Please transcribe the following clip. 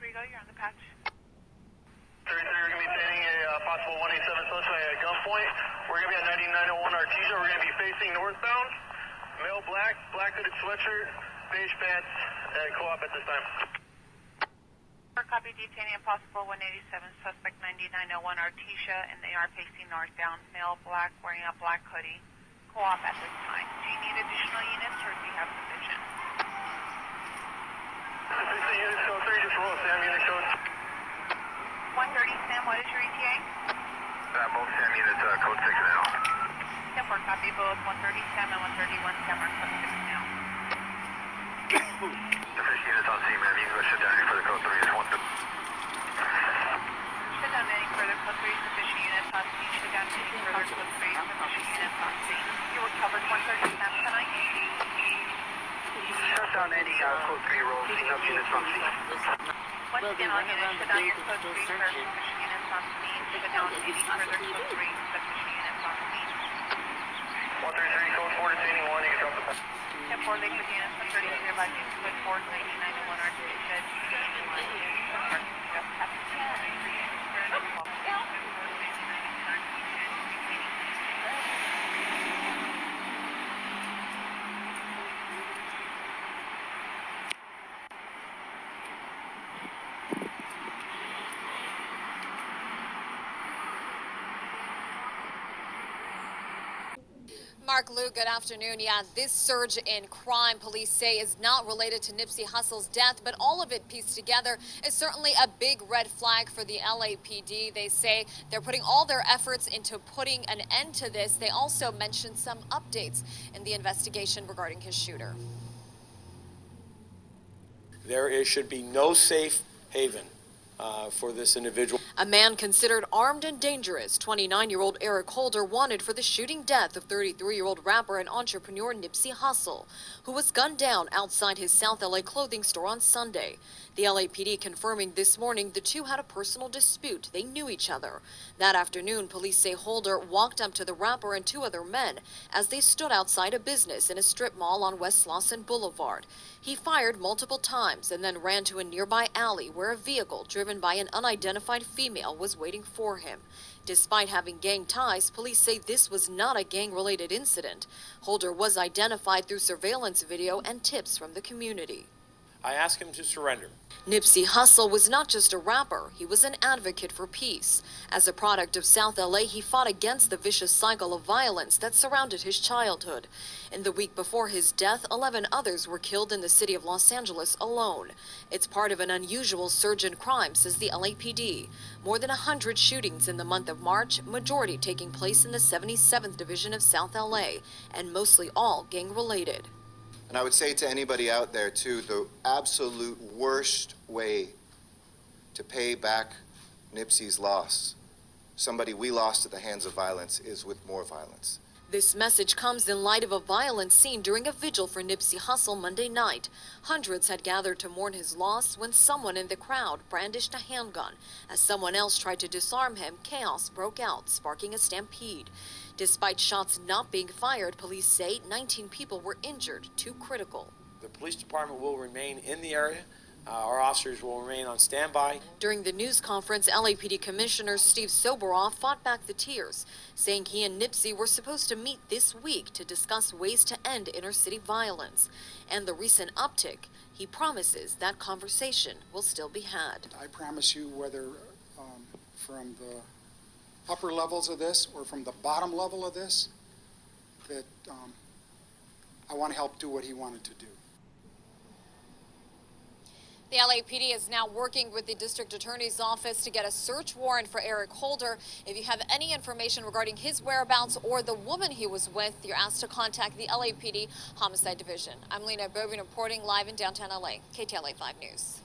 33, go. You're on the patch. 33, we're going to be detaining a possible 187 suspect at gunpoint. We're going to be at 9901 Artesia. We're going to be facing northbound. Male black, black hooded sweatshirt, beige pants, and co-op at this time. Copy, detaining a possible 187 suspect 9901 Artesia, and they are facing northbound. Male black, wearing a black hoodie. Co-op at this time. Do you need additional units or do you have sufficient? Sufficient units, code 3, just roll Sam, unit code. 130, Sam, what is your ETA? Both Sam units, code 6 now. 10-4, copy, both 130 Sam and 131 Sam are code 6 now. Sufficient units on scene, ma'am. You can go shut down here for the code 3. It's 130. Shut down any further code 3, sufficient units on scene. Shut down any further code 3, sufficient units on scene. You were covered 130 Sam tonight. Shut down any code 3 rolls, enough units on scene. Once again, all units, shut down your code 3 for sufficient units on scene. Shut down any further code 3, sufficient units on scene. 133, code 4, detaining 1, you can drop the pass. 10-4, Lakewood units, 133, advising code 4, 9901 Artesia, detaining 1. Mark, Lou, good afternoon. Yeah, this surge in crime, police say, is not related to Nipsey Hussle's death, but all of it pieced together is certainly a big red flag for the LAPD. They say they're putting all their efforts into putting an end to this. They also mentioned some updates in the investigation regarding his shooter. Should be no safe haven for this individual. A man considered armed and dangerous, 29-year-old Eric Holder, wanted for the shooting death of 33-year-old rapper and entrepreneur Nipsey Hussle, who was gunned down outside his South LA clothing store on Sunday. The LAPD confirming this morning the two had a personal dispute. They knew each other. That afternoon, police say Holder walked up to the rapper and two other men as they stood outside a business in a strip mall on West Slauson Boulevard. He fired multiple times and then ran to a nearby alley where a vehicle driven by an unidentified female was waiting for him. Despite having gang ties, police say this was not a gang-related incident. Holder was identified through surveillance video and tips from the community. I asked him to surrender. Nipsey Hussle was not just a rapper, he was an advocate for peace. As a product of South LA, he fought against the vicious cycle of violence that surrounded his childhood. In the week before his death, 11 others were killed in the city of Los Angeles alone. It's part of an unusual surge in crime, says the LAPD. More than 100 shootings in the month of March, majority taking place in the 77th Division of South LA, and mostly all gang-related. And I would say to anybody out there, too, the absolute worst way to pay back Nipsey's loss, somebody we lost at the hands of violence, is with more violence. This message comes in light of a violent scene during a vigil for Nipsey Hussle Monday night. Hundreds had gathered to mourn his loss when someone in the crowd brandished a handgun. As someone else tried to disarm him, chaos broke out, sparking a stampede. Despite shots not being fired, police say 19 people were injured, 2 critical. The police department will remain in the area. Our officers will remain on standby. During the news conference, LAPD Commissioner Steve Soboroff fought back the tears, saying he and Nipsey were supposed to meet this week to discuss ways to end inner-city violence. And the recent uptick, he promises that conversation will still be had. I promise you, whether from the upper levels of this or from the bottom level of this, that I want to help do what he wanted to do. The LAPD is now working with the district attorney's office to get a search warrant for Eric Holder. If you have any information regarding his whereabouts or the woman he was with, you're asked to contact the LAPD Homicide Division. I'm Lena Bobin reporting live in downtown LA, KTLA 5 News.